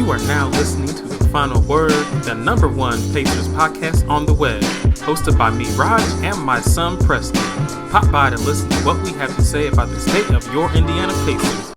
You are now listening to The Final Word, the #1 Pacers podcast on the web, hosted by me, Raj, and my son, Preston. Pop by to listen to what we have to say about the state of your Indiana Pacers.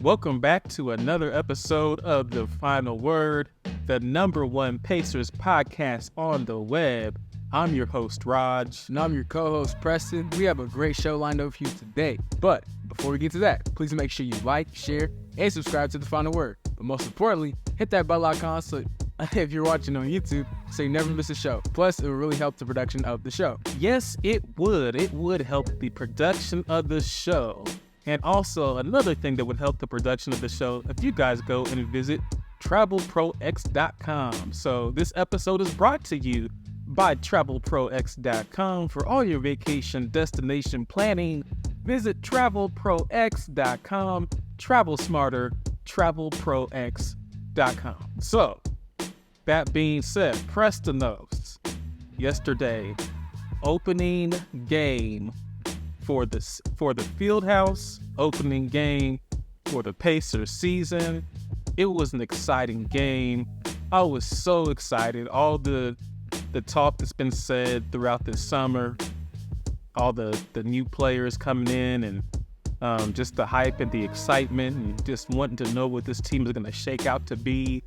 Welcome back to another episode of The Final Word, the #1 Pacers podcast on the web. I'm your host, Raj. And I'm your co-host, Preston. We have a great show lined up for you today. But before we get to that, please make sure you like, share, and subscribe to The Final Word. But most importantly, hit that bell icon so if you're watching on YouTube, so you never miss a show. Plus, it will really help the production of the show. Yes, it would. It would help the production of the show. And also, another thing that would help the production of the show, if you guys go and visit travelprox.com. So this episode is brought to you by travelprox.com. For all your vacation destination planning, visit travelprox.com. Travel smarter, travelprox.com. So, that being said, Preston knows, yesterday, opening game for the Fieldhouse, opening game for the Pacers season. It was an exciting game. I was so excited. All the talk that's been said throughout this summer, all the new players coming in, and just the hype and the excitement, and just wanting to know what this team is going to shake out to be.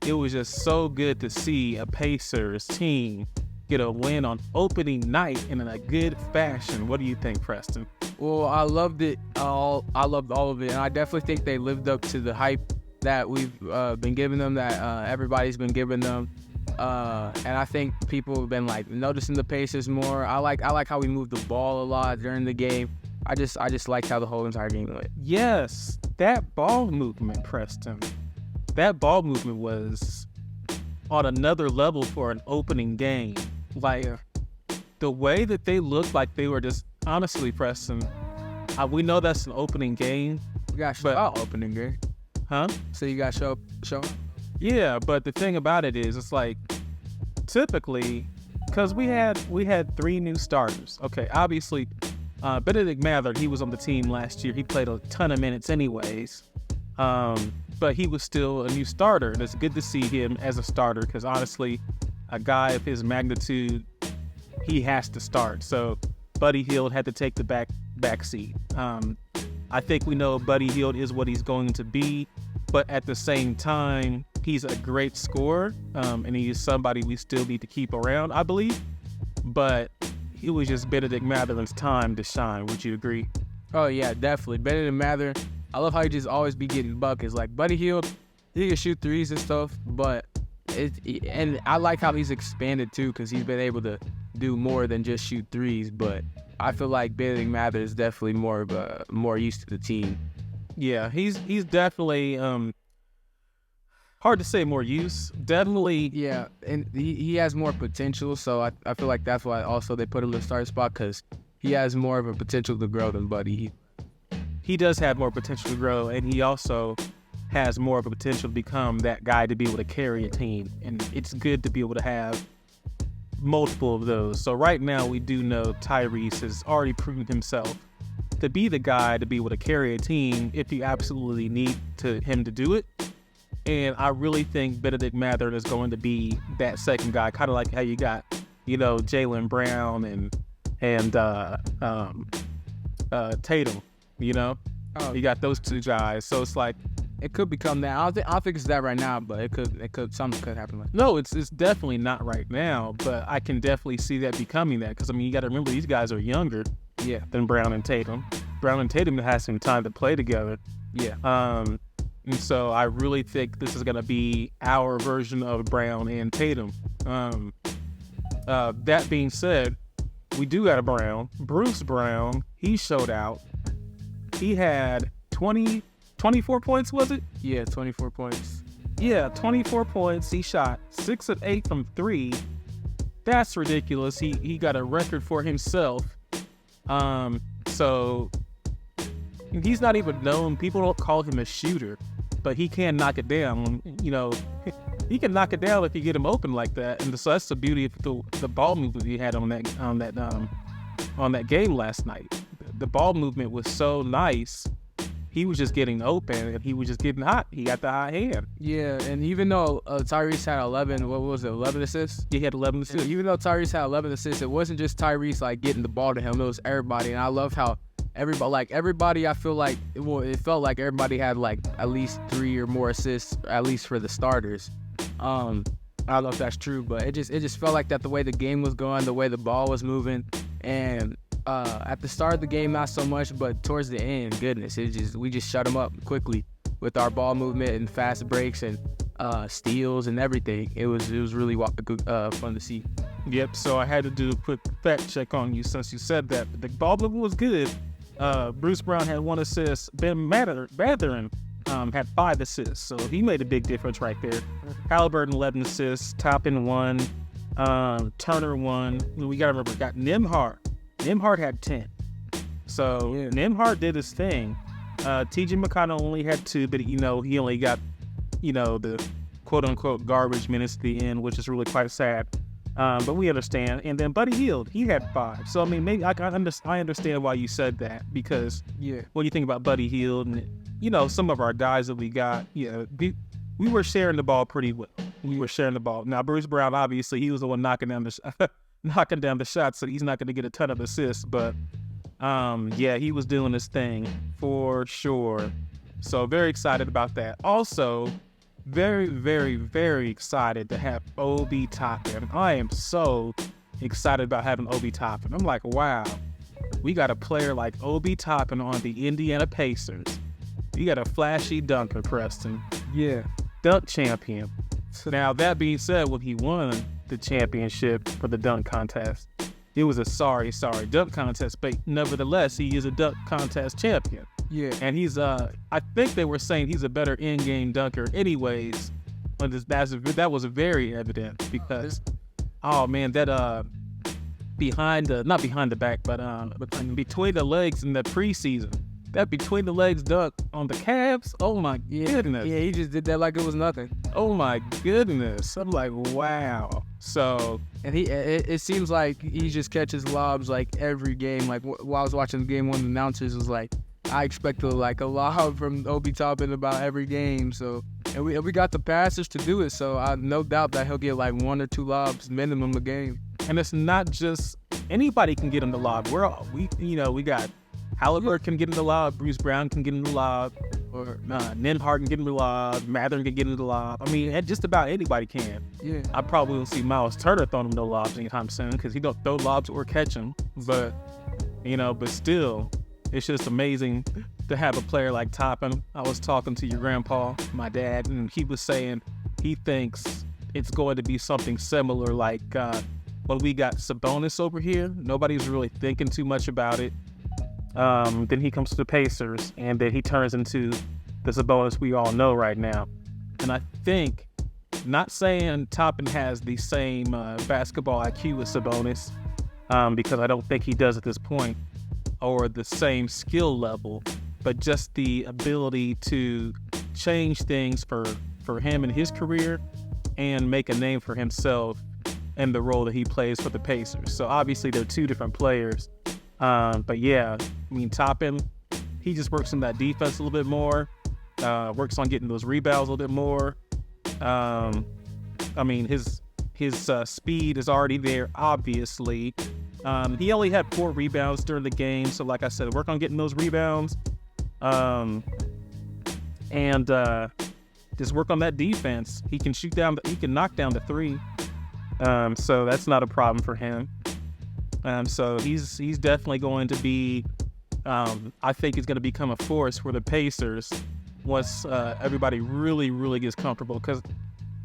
It was just so good to see a Pacers team get a win on opening night and in a good fashion. What do you think, Preston? Well, I loved it all. I loved all of it, and I definitely think they lived up to the hype that we've been giving them, that everybody's been giving them. And I think people have been noticing the Pacers more. I like how we moved the ball a lot during the game. I just liked how the whole entire game went. Yes, that ball movement, Preston. That ball movement was on another level for an opening game. The way that they looked like they were just, honestly, Preston, we know that's an opening game. You got to show out opening game. Huh? So you got to show up? Yeah, but the thing about it is, it's typically, because we had 3 new starters. Okay, obviously, Benedict Mather, he was on the team last year. He played a ton of minutes anyways, but he was still a new starter, and it's good to see him as a starter because honestly, a guy of his magnitude, he has to start. So Buddy Hield had to take the back seat. I think we know Buddy Hield is what he's going to be, but at the same time, he's a great scorer, and he is somebody we still need to keep around, I believe. But it was just Benedict Mather's time to shine. Would you agree? Oh, yeah, definitely. Benedict Mather, I love how he just always be getting buckets. Like Buddy Hield, he can shoot threes and stuff, but and I like how he's expanded too, because he's been able to do more than just shoot threes. But I feel like Benedict Mather is definitely more used to the team. Yeah, he's definitely hard to say more use. Definitely. Yeah, and he has more potential, so I feel like that's why also they put him in the starting spot, because he has more of a potential to grow than Buddy. He does have more potential to grow, and he also has more of a potential to become that guy to be able to carry a team, and it's good to be able to have multiple of those. So right now we do know Tyrese has already proven himself to be the guy to be able to carry a team if you absolutely need him to do it. And I really think Benedict Mather is going to be that second guy, kind of like how you got, Jaylen Brown and Tatum, You got those 2 guys. So it's it could become that. I don't think it's that right now, but something could happen. No, it's definitely not right now, but I can definitely see that becoming that, because you got to remember these guys are younger. Yeah. Than Brown and Tatum. Brown and Tatum has some time to play together. Yeah. And so I really think this is going to be our version of Brown and Tatum. That being said, we do got a Brown. Bruce Brown, he showed out. He had 24 points, was it? Yeah, 24 points. Yeah, 24 points. He shot 6 of 8 from 3. That's ridiculous. He got a record for himself. So he's not even known. People don't call him a shooter, but he can knock it down. He can knock it down if you get him open like that. And so that's the beauty of the ball movement he had on that game last night. The ball movement was so nice he was just getting open and he was just getting hot. He got the hot hand. Yeah, and even though Tyrese had 11 assists? He had 11 assists. Even though Tyrese had 11 assists, it wasn't just Tyrese like getting the ball to him. It was everybody, and I love how everybody. I feel like it felt like everybody had like at least 3 or more assists, at least for the starters. I don't know if that's true, but it just felt like that the way the game was going, the way the ball was moving, and at the start of the game not so much, but towards the end, goodness, we just shut them up quickly with our ball movement and fast breaks and steals and everything. It was really fun to see. Yep. So I had to do a quick fact check on you since you said that. The ball movement was good. Bruce Brown had 1 assist. Ben Mathurin had 5 assists, so he made a big difference right there. Haliburton 11 assists, Toppin 1, Turner 1. We gotta remember, got Nembhard. Nembhard had 10. So yeah. Nembhard did his thing. T.J. McConnell only had 2, but he only got the quote unquote garbage minutes at the end, which is really quite sad. But we understand. And then Buddy Hield, he had 5. So I mean, maybe I understand why you said that, because when you think about Buddy Hield and some of our guys that we got, we were sharing the ball pretty well. We were sharing the ball. Now Bruce Brown, obviously, he was the one knocking down the shots, so he's not going to get a ton of assists. But he was doing his thing for sure. So very excited about that. Also, very, very, very excited to have Obi Toppin. I am so excited about having Obi Toppin. I'm like, wow, we got a player like Obi Toppin on the Indiana Pacers. You got a flashy dunker, Preston. Yeah. Dunk champion. Now, that being said, when he won the championship for the dunk contest, it was a sorry dunk contest, but nevertheless, he is a dunk contest champion. Yeah. And he's, I think they were saying he's a better in-game dunker anyways. But that was very evident because, oh man, that, not behind the back, but between the legs in the preseason, that between the legs dunk on the Cavs, oh my goodness. Yeah, he just did that like it was nothing. Oh my goodness. I'm like, wow. So, and it seems like he just catches lobs like every game. Like while I was watching the game, one of the announcers was like, I expect a lob from Obi Toppin about every game. So, and we got the passers to do it. So I no doubt that he'll get like 1 or 2 lobs minimum a game. And it's not just anybody can get him the lob. We got Haliburton can get in the lob, Bruce Brown can get in the lob, or Nembhard can get in the lob, Mathurin can get in the lob. I mean, just about anybody can. Yeah. I probably won't see Miles Turner throwing him no lobs anytime soon because he don't throw lobs or catch them. But still, it's just amazing to have a player like Toppin. I was talking to your grandpa, my dad, and he was saying he thinks it's going to be something similar like when we got Sabonis over here. Nobody's really thinking too much about it. Then he comes to the Pacers, and then he turns into the Sabonis we all know right now. And I think, not saying Toppin has the same basketball IQ as Sabonis, because I don't think he does at this point, or the same skill level, but just the ability to change things for him in his career and make a name for himself in the role that he plays for the Pacers. So obviously they're 2 different players. But yeah, I mean, Toppin, he just works on that defense a little bit more, works on getting those rebounds a little bit more. I mean, his speed is already there, obviously. He only had 4 rebounds during the game, so like I said, work on getting those rebounds. And just work on that defense. He can knock down the 3. So that's not a problem for him. So he's definitely going to be, I think he's going to become a force for the Pacers once everybody really, really gets comfortable. Because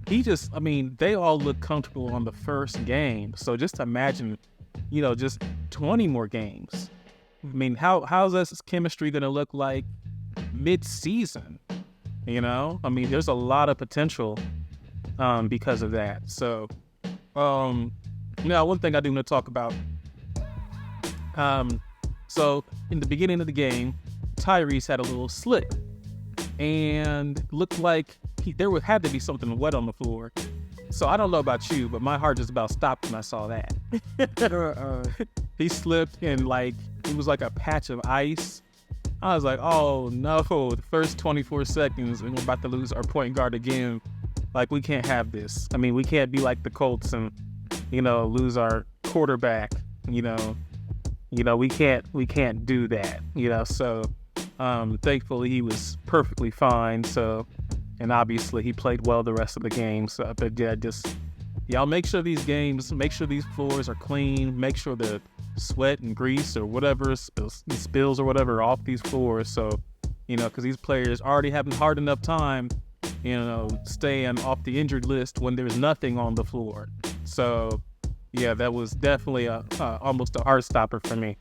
they all look comfortable on the first game. So just imagine, just 20 more games. I mean, how's this chemistry going to look like mid-season? I mean, there's a lot of potential because of that. So, now one thing I do want to talk about. So in the beginning of the game, Tyrese had a little slip and looked like there had to be something wet on the floor. So I don't know about you, but my heart just about stopped when I saw that. He slipped and it was like a patch of ice I was like, oh no, the first 24 seconds, and we're about to lose our point guard again. Like, we can't have this. I mean, we can't be like the Colts and, lose our quarterback. We can't do that. So thankfully he was perfectly fine. So, and obviously he played well the rest of the game. So, but yeah, y'all make sure these floors are clean. Make sure the sweat and grease or whatever spills or whatever are off these floors. So, because these players already having hard enough time, staying off the injured list when there's nothing on the floor. So, yeah, that was definitely almost a heart stopper for me.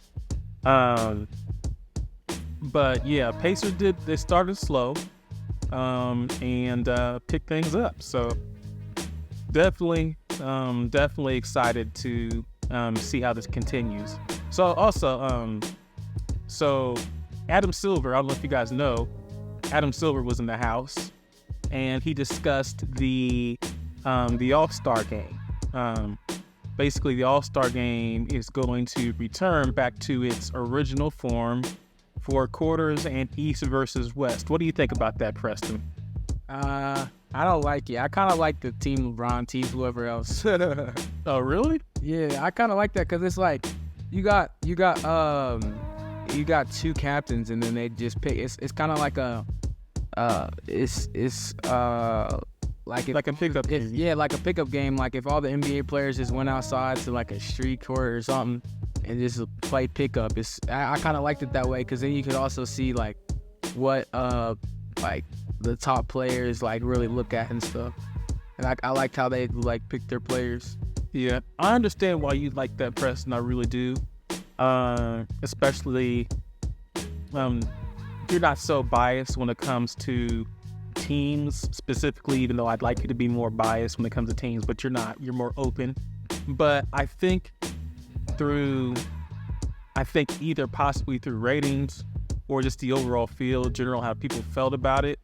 But yeah, Pacers they started slow, and picked things up. So definitely excited to see how this continues. So also, Adam Silver, I don't know if you guys know, Adam Silver was in the house, and he discussed the All-Star game. Basically, the All-Star game is going to return back to its original form for quarters and East versus West. What do you think about that, Preston? I don't like it. I kind of like the Team LeBron, Team whoever else. Oh, really? Yeah, I kind of like that because it's like you got two captains and then they just pick. It's kind of like a like a pickup game. Yeah, like a pickup game. Like if all the NBA players just went outside to like a street court or something and just play pickup. I kind of liked it that way because then you could also see like what like the top players like really look at and stuff. And I liked how they like pick their players. Yeah, I understand why you like that, Preston. I really do. Especially you're not so biased when it comes to teams specifically, even though I'd like you to be more biased when it comes to teams, but you're not. You're more open. But I think either possibly through ratings or just the overall feel, general how people felt about it,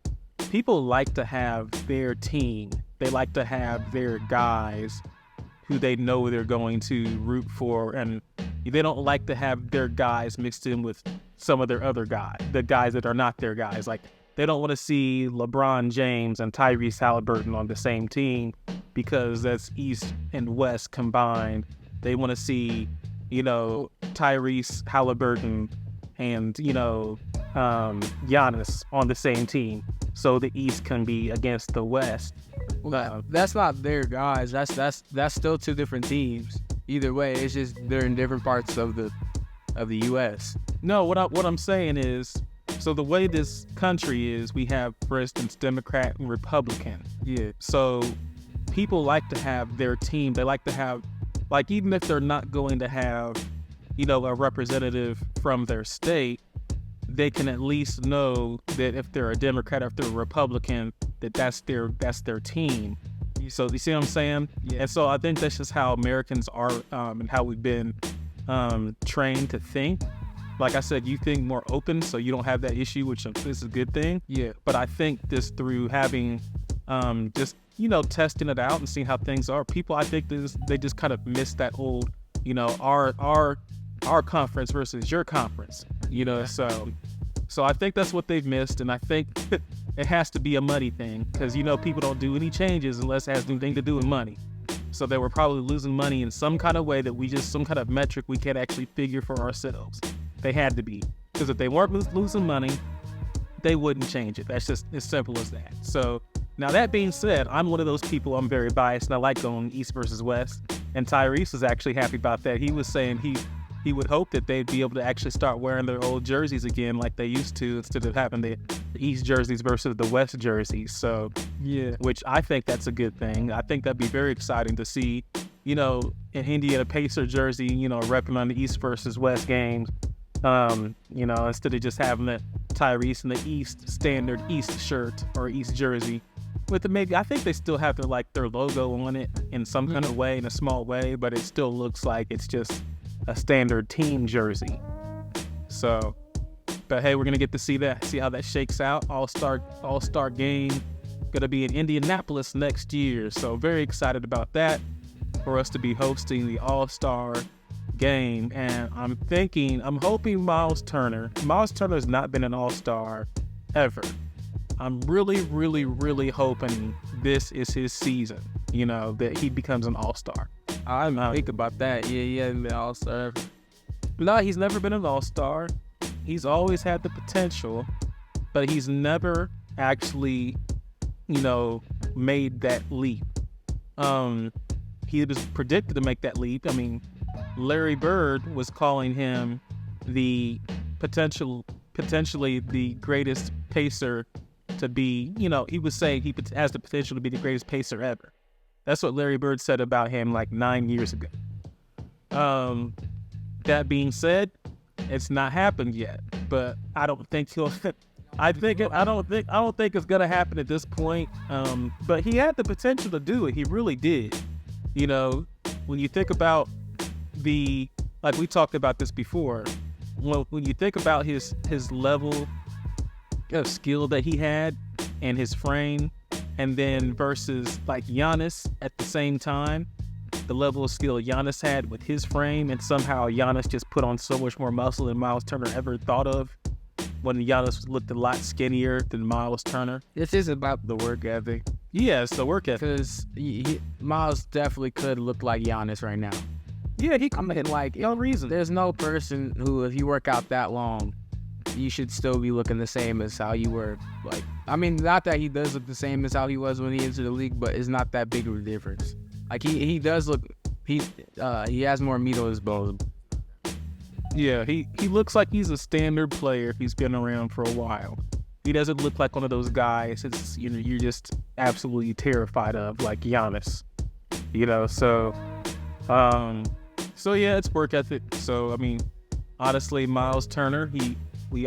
people like to have their team. They like to have their guys who they know they're going to root for, and they don't like to have their guys mixed in with some of their other guys, the guys that are not their guys. Like, they don't want to see LeBron James and Tyrese Haliburton on the same team because that's East and West combined. They want to see, Tyrese Haliburton and, Giannis on the same team so the East can be against the West. Well, that's not their guys. That's still two different teams. Either way, it's just they're in different parts of the U.S. No, what I'm saying is, so the way this country is, we have, for instance, Democrat and Republican. Yeah. So people like to have their team. They like to have, like, even if they're not going to have, a representative from their state, they can at least know that if they're a Democrat or if they're a Republican, that's their team. So you see what I'm saying? Yeah. And so I think that's just how Americans are, and how we've been trained to think. Like I said, you think more open, so you don't have that issue, which is a good thing. Yeah. But I think just through having, testing it out and seeing how things are, people, I think they just kind of miss that old, our conference versus your conference. So I think that's what they've missed, and I think it has to be a money thing because people don't do any changes unless it has anything to do with money. So they were probably losing money in some kind of way that some kind of metric we can't actually figure for ourselves. They had to be, because if they weren't losing money, they wouldn't change it. That's just as simple as that. So now that being said, I'm one of those people. I'm very biased, and I like going East versus West. And Tyrese was actually happy about that. He was saying he would hope that they'd be able to actually start wearing their old jerseys again like they used to, instead of having the East jerseys versus the West jerseys. So yeah, which I think that's a good thing. I think that'd be very exciting to see, an Indiana Pacer jersey, repping on the East versus West games. Instead of just having the Tyrese in the East standard East shirt or East jersey. With I think they still have their logo on it in some kind of way, in a small way, but it still looks like it's just a standard team jersey. So, but hey, we're gonna get to see how that shakes out. All-Star game gonna be in Indianapolis next year. So very excited about that, for us to be hosting the All-Star game, and I'm hoping Miles Turner's not been an all-star ever. I'm really, really, really hoping this is his season, that he becomes an all-star. I didn't think about that. Yeah, he hasn't been all-star ever. No, he's never been an all-star. He's always had the potential, but he's never actually, made that leap. He was predicted to make that leap. I mean, Larry Bird was calling him the potentially the greatest pacer to be, he was saying he has the potential to be the greatest pacer ever. That's what Larry Bird said about him like 9 years ago. That being said, it's not happened yet, but I don't think he'll. I don't think it's gonna happen at this point. But he had the potential to do it. He really did. When you think about like we talked about this before. Well, when you think about his level of skill that he had and his frame, and then versus like Giannis at the same time, the level of skill Giannis had with his frame, and somehow Giannis just put on so much more muscle than Miles Turner ever thought of, when Giannis looked a lot skinnier than Miles Turner. This is about the work ethic. Yeah, it's the work ethic. Because Miles definitely could look like Giannis right now. Yeah, no reason. There's no person who, if you work out that long, you should still be looking the same as how you were. Not that he does look the same as how he was when he entered the league, but it's not that big of a difference. Like he does look, he has more meat on his bones. Yeah, he looks like he's a standard player. He's been around for a while. He doesn't look like one of those guys you're just absolutely terrified of, like Giannis. So yeah, it's work ethic. So honestly, Miles Turner,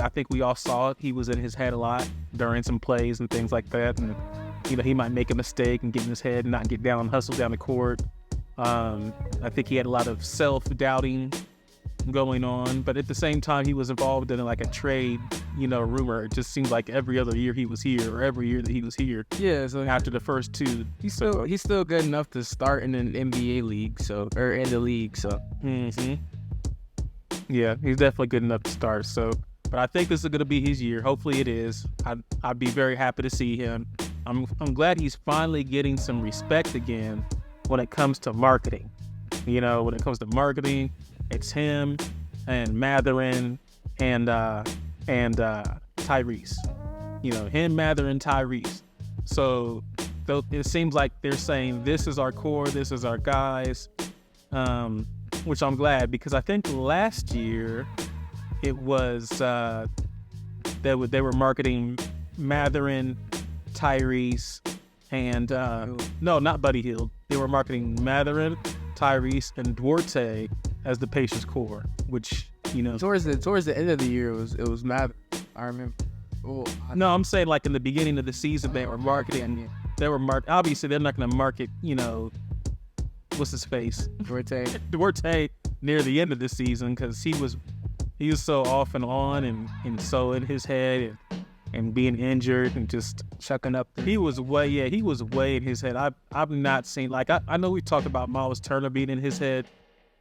I think we all saw it. He was in his head a lot during some plays and things like that, and he might make a mistake and get in his head and not get down and hustle down the court. I think he had a lot of self-doubting going on, but at the same time he was involved in like a trade rumor. It just seemed like every other year he was here, or every year that he was here. Yeah, so after the first two, he's still good enough to start in an NBA league, or in the league. So yeah, he's definitely good enough to start. So, but I think this is gonna be his year. Hopefully it is. I'd be very happy to see him. I'm glad he's finally getting some respect again when it comes to marketing. When it comes to marketing, it's him and Matherin and Tyrese. Him, Matherin, Tyrese. So it seems like they're saying this is our core, this is our guys, which I'm glad, because I think last year it was they were marketing Matherin, Tyrese, and no, not Buddy Hield. They were marketing Matherin, Tyrese, and Duarte as the Pacers core, which towards the end of the year it was Matherin. I remember. No, I'm saying like in the beginning of the season they were marketing. Obviously they're not going to market. What's his face? Duarte near the end of the season, because he was so off and on and so in his head and being injured and just chucking up. He was way in his head. I've not seen, like, I know we talked about Miles Turner being in his head,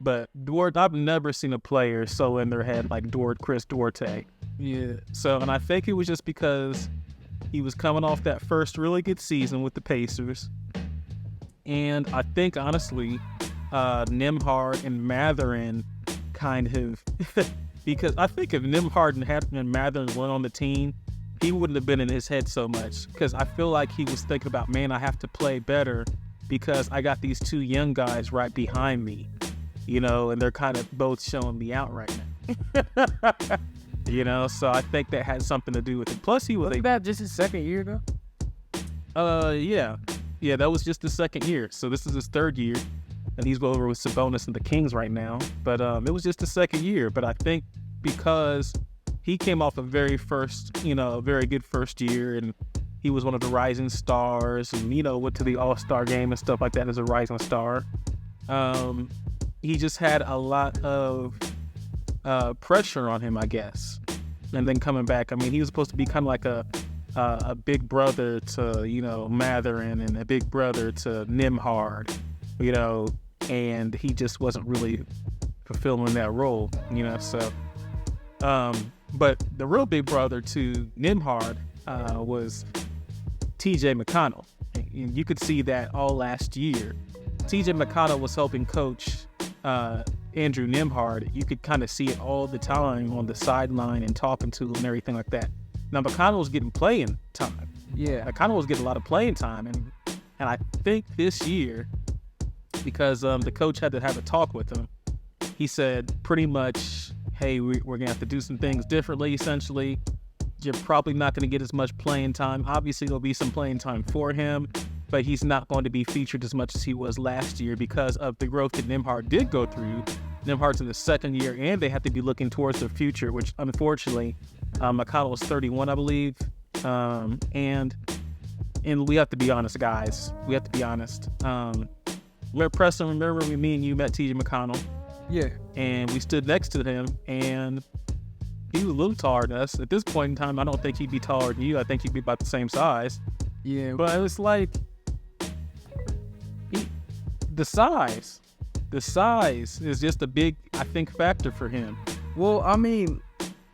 but Duarte, I've never seen a player so in their head like Chris Duarte. Yeah. So, and I think it was just because he was coming off that first really good season with the Pacers. And I think, honestly, Nembhard and Matherin kind of, because I think if Nembhard and Matherin weren't on the team, he wouldn't have been in his head so much, because I feel like he was thinking about, man, I have to play better because I got these two young guys right behind me, and they're kind of both showing me out right now. So I think that had something to do with it. Plus, Wasn't that just his second year though? Yeah, that was just his second year. So this is his third year, and he's over with Sabonis and the Kings right now. But it was just the second year. But I think because he came off a very good first year, and he was one of the rising stars, and went to the All-Star game and stuff like that as a rising star. He just had a lot of pressure on him, I guess. And then coming back, he was supposed to be kind of like a big brother to Matherin, and a big brother to Nembhard, and he just wasn't really fulfilling that role, so. But the real big brother to Nembhard was TJ McConnell. And you could see that all last year. TJ McConnell was helping coach Andrew Nembhard. You could kind of see it all the time on the sideline and talking to him and everything like that. Now, McConnell was getting playing time. Yeah. McConnell was getting a lot of playing time. And I think this year, because the coach had to have a talk with him, he said pretty much, hey, we're going to have to do some things differently, essentially. You're probably not going to get as much playing time. Obviously, there'll be some playing time for him, but he's not going to be featured as much as he was last year because of the growth that Nembhard did go through. Nembhard's in the second year, and they have to be looking towards their future, which, unfortunately, McConnell was 31, I believe. And we have to be honest, guys. We have to be honest. Preston, remember when me and you met TJ McConnell? Yeah. And we stood next to him, and he was a little taller than us. At this point in time, I don't think he'd be taller than you. I think he'd be about the same size. Yeah. But it was like, the size is just a big, I think, factor for him. Well, I mean,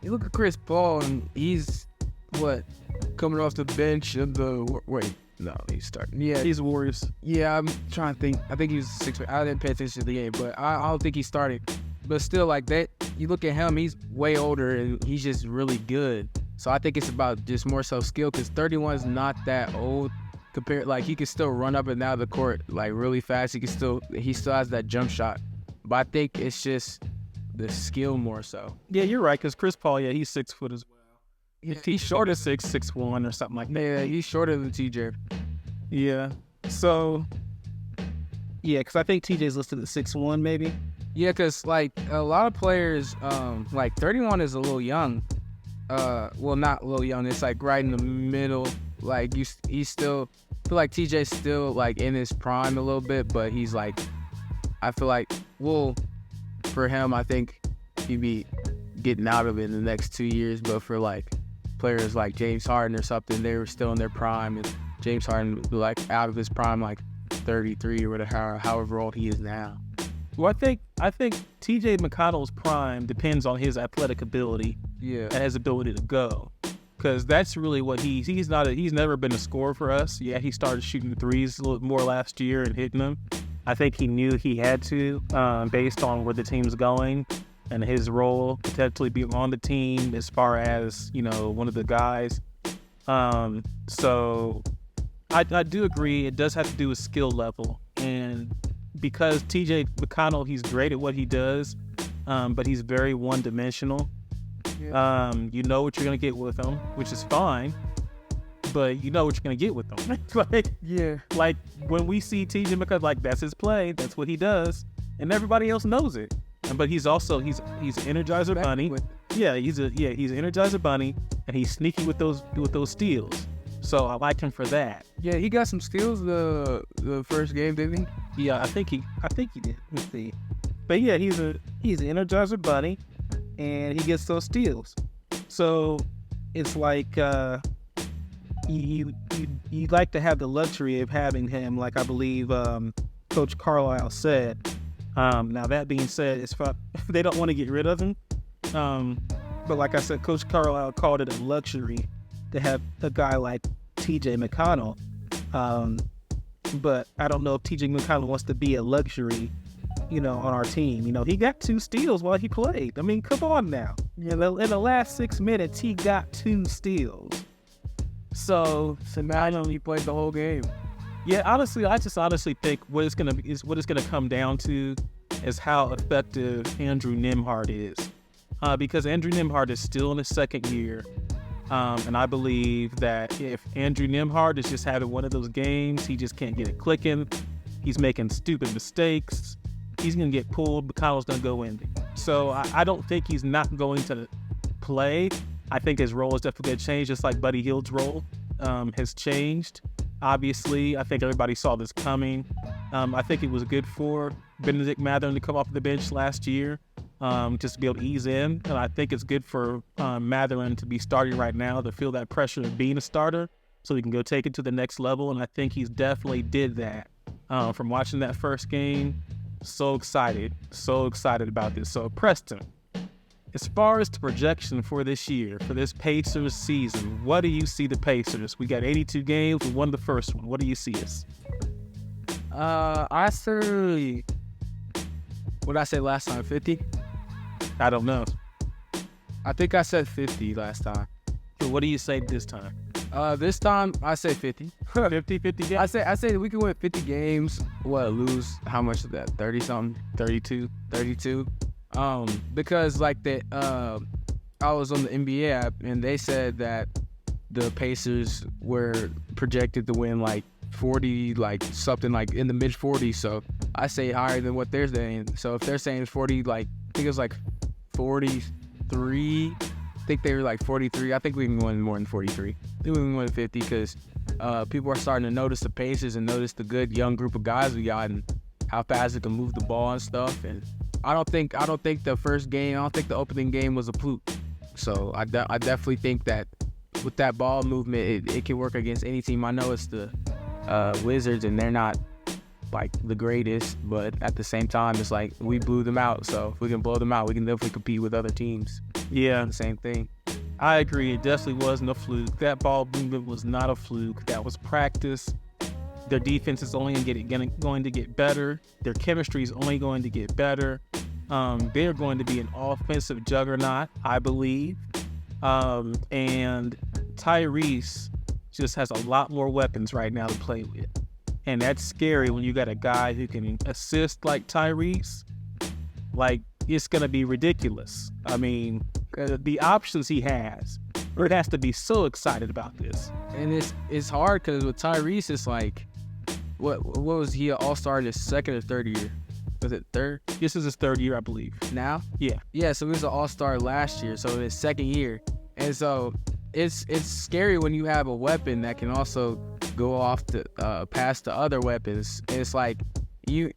you look at Chris Paul, and he's, coming off the bench of he's starting. Yeah. He's Warriors. Yeah, I'm trying to think. I think he was 6. I didn't pay attention to the game, but I don't think he started. But still, like that, you look at him, he's way older, and he's just really good. So I think it's about just more so skill, because 31 is not that old. Compared, like, he can still run up and down the court like really fast. He still has that jump shot. But I think it's just the skill more so. Yeah, you're right, because Chris Paul, he's 6 foot as well. Yeah, he's shorter, 6'1" or something like that. Yeah, he's shorter than TJ. Yeah. So, because I think TJ's listed at 6'1", maybe. Yeah, because, like, a lot of players, like, 31 is a little young. Well, not a little young. It's, like, right in the middle. Like, he's still, I feel like TJ's still, like, in his prime a little bit, but he's, like, I feel like, for him, I think he'd be getting out of it in the next 2 years. But for, like, players like James Harden or something, they were still in their prime, and James Harden would be, like, out of his prime, like, 33 or whatever, however old he is now. Well, I think TJ McConnell's prime depends on his athletic ability. Yeah. And his ability to go. Because that's really what he's never been a scorer for us. Yeah, he started shooting threes a little more last year and hitting them. I think he knew he had to, based on where the team's going and his role, potentially being on the team as far as, one of the guys. So I do agree it does have to do with skill level. And because TJ McConnell, he's great at what he does, but he's very one-dimensional. Yeah. You know what you're going to get with him, which is fine, but you know what you're going to get with him. Like when we see TJ McConnell, like, that's his play, that's what he does, and everybody else knows it. But he's an Energizer Bunny. He's an Energizer Bunny, and he's sneaky with those steals. So I like him for that. Yeah, he got some steals the first game, didn't he? Yeah, I think he did. Let's see. But yeah, he's an Energizer Bunny, and he gets those steals. So it's like you like to have the luxury of having him, like I believe Coach Carlisle said. Now that being said, they don't want to get rid of him. But like I said, Coach Carlisle called it a luxury to have a guy like TJ McConnell. But I don't know if TJ McConnell wants to be a luxury, on our team. He got 2 steals while he played. I mean, come on now. In the last 6 minutes, he got 2 steals. So imagine he played the whole game. Yeah, honestly, I just think what it's gonna come down to is how effective Andrew Nembhard is, because Andrew Nembhard is still in his second year, and I believe that if Andrew Nembhard is just having one of those games, he just can't get it clicking, he's making stupid mistakes, he's gonna get pulled. McConnell's gonna go in. So I don't think he's not going to play. I think his role is definitely gonna change, just like Buddy Hield's role has changed. Obviously, I think everybody saw this coming. I think it was good for Benedict Mathurin to come off the bench last year, just to be able to ease in. And I think it's good for Mathurin to be starting right now, to feel that pressure of being a starter so he can go take it to the next level. And I think he's definitely did that. From watching that first game, So excited about this. So Preston, as far as the projection for this year, for this Pacers season, what do you see the Pacers? We got 82 games. We won the first one. What do you see us? I say, what did I say last time? 50? I don't know. I think I said 50 last time. So what do you say this time? This time I say 50. 50 games? I say we can win 50 games. What, lose how much of that? 30 something? 32. Because like I was on the NBA app and they said that the Pacers were projected to win like 40, like something like in the mid 40s. So I say higher than what they're saying. So if they're saying 40, like I think it was like 43. I think they were like 43. I think we can win more than 43. I think we can win 50 because people are starting to notice the Pacers and notice the good young group of guys we got and how fast it can move the ball and stuff. And I don't think the first game, I don't think the opening game was a fluke. So I definitely think that with that ball movement, it can work against any team. I know it's the Wizards and they're not like the greatest, but at the same time, it's like we blew them out. So if we can blow them out, we can definitely compete with other teams. Yeah, The same thing. I agree. It definitely wasn't a fluke. That ball movement was not a fluke. That was practice. Their defense is only going to get better. Their chemistry is only going to get better. They're going to be an offensive juggernaut, I believe. And Tyrese just has a lot more weapons right now to play with. And that's scary when you got a guy who can assist like Tyrese. Like, it's going to be ridiculous. I mean, the options he has, Bird has to be so excited about this. And it's hard because with Tyrese, it's like, what was he, an all-star in his second or third year? Was it third? This is his third year, I believe. Now? Yeah. Yeah, so he was an all-star last year, so his second year. And so it's scary when you have a weapon that can also go off to past the other weapons. And it's like you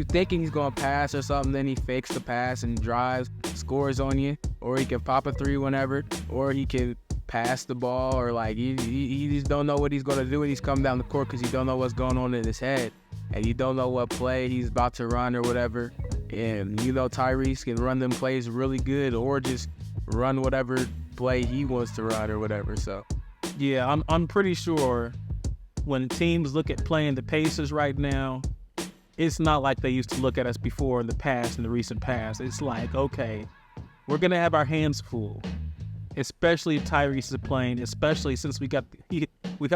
thinking he's gonna pass or something, then he fakes the pass and drives, scores on you, or he can pop a three whenever, or he can pass the ball, or like you just don't know what he's gonna do when he's coming down the court because you don't know what's going on in his head, and you don't know what play he's about to run or whatever. And you know Tyrese can run them plays really good, or just run whatever play he wants to run or whatever. So yeah, I'm pretty sure when teams look at playing the Pacers right now, it's not like they used to look at us before in the recent past. It's like, okay, we're going to have our hands full, especially if Tyrese is playing, especially since we have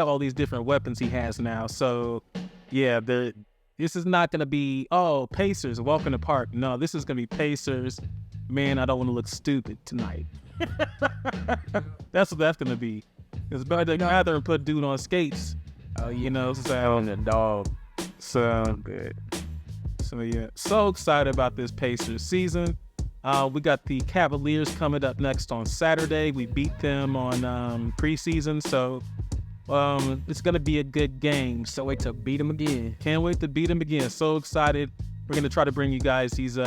all these different weapons he has now. So, yeah, this is not going to be, oh, Pacers, walk in the park. No, this is going to be Pacers. Man, I don't want to look stupid tonight. That's what that's going to be. It's better than put dude on skates. You know, on the dog. So good. So yeah, so excited about this Pacers season. We got the Cavaliers coming up next on Saturday. We beat them on preseason, so it's gonna be a good game. So wait to beat them again. Can't wait to beat them again. So excited. We're gonna try to bring you guys these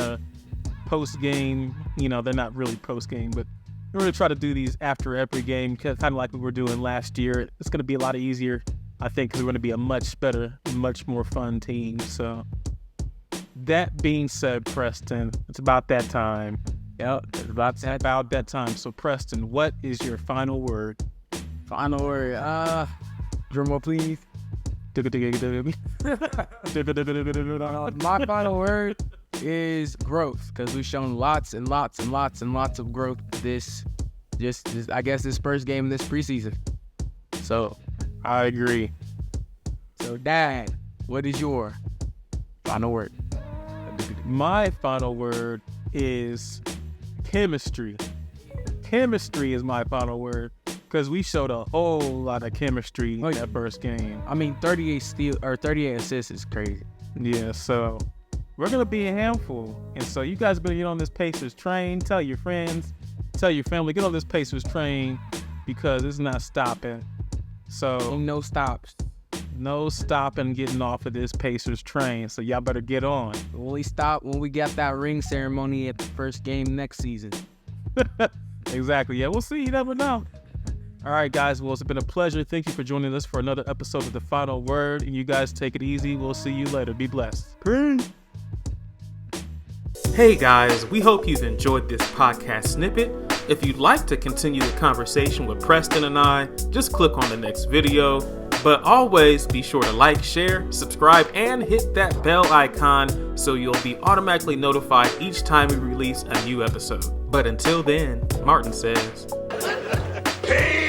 post game. You know, they're not really post game, but we're gonna try to do these after every game, kind of like we were doing last year. It's gonna be a lot easier, I think, because we're going to be a much better, much more fun team. So that being said, Preston, it's about that time. Yep, it's about that time. So Preston, what is your final word? Final word. Drum roll, please. My final word is growth, because we've shown lots and lots and lots and lots of growth this first game of this preseason. So I agree. So, Dad, what is your final word? My final word is chemistry. Chemistry is my final word, because we showed a whole lot of chemistry in that first game. I mean, 38 assists is crazy. Yeah, so we're going to be a handful. And so you guys better get on this Pacers train. Tell your friends, tell your family, get on this Pacers train, because it's not stopping. So no stops. No stopping getting off of this Pacers train. So y'all better get on. We'll only stop when we got that ring ceremony at the first game next season. Exactly. Yeah, we'll see. You never know. All right, guys. Well, it's been a pleasure. Thank you for joining us for another episode of The Final Word. And you guys take it easy. We'll see you later. Be blessed. Peace. Hey guys, we hope you've enjoyed this podcast snippet. If you'd like to continue the conversation with Preston and I, just click on the next video. But always be sure to like, share, subscribe, and hit that bell icon so you'll be automatically notified each time we release a new episode. But until then, Martin says... Peace!